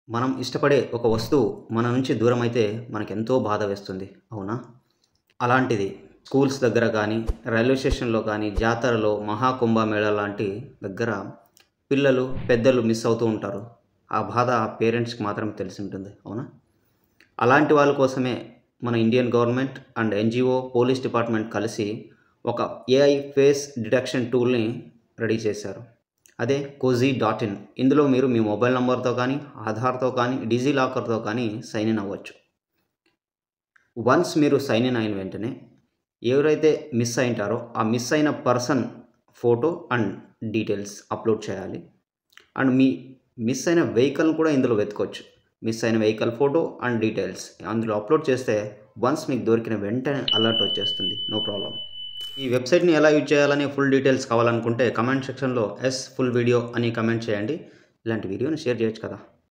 మనం ఇష్టపడే ఒక వస్తువు మన నుంచి దూరమైతే మనకెంతో బాధ వేస్తుంది. అవునా? అలాంటిది స్కూల్స్ దగ్గర కానీ, రైల్వే స్టేషన్‌లో కానీ, జాతరలో, మహాకుంభమేళా లాంటి దగ్గర పిల్లలు, పెద్దలు మిస్ అవుతూ ఉంటారు. ఆ బాధ పేరెంట్స్‌కి మాత్రమే తెలిసుంటుంది. అవునా? అలాంటి వాళ్ళ కోసమే మన Indian government and NGO, police department కలిసి ఒక ఏఐ ఫేస్ డిటెక్షన్ టూల్‌ని రెడీ చేశారు. అదే కోజీ.ఇన్. ఇందులో మీరు మీ మొబైల్ నంబర్‌తో కానీ, ఆధార్‌తో కానీ, డిజిలాకర్‌తో కానీ సైన్ ఇన్ అవ్వచ్చు. వన్స్ మీరు సైన్ ఇన్ అయిన వెంటనే ఎవరైతే మిస్ అయింటారో ఆ మిస్ అయిన person photo and details upload చేయాలి. అండ్ మీ మిస్ అయిన వెహికల్‌ని కూడా ఇందులో వెతకొచ్చు. మిస్ అయిన వెహికల్ ఫోటో అండ్ డీటెయిల్స్ అందులో అప్లోడ్ చేస్తే వన్స్ మీకు దొరికిన వెంటనే అలర్ట్ వచ్చేస్తుంది. No problem. ఈ వెబ్‌సైట్‌ని ఎలా యూజ్ చేయాలని ఫుల్ డీటెయిల్స్ కావాలనుకుంటే కామెంట్ సెక్షన్‌లో ఫుల్ వీడియో అని కామెంట్ చేయండి. ఇలాంటి వీడియోని షేర్ చేయొచ్చు కదా!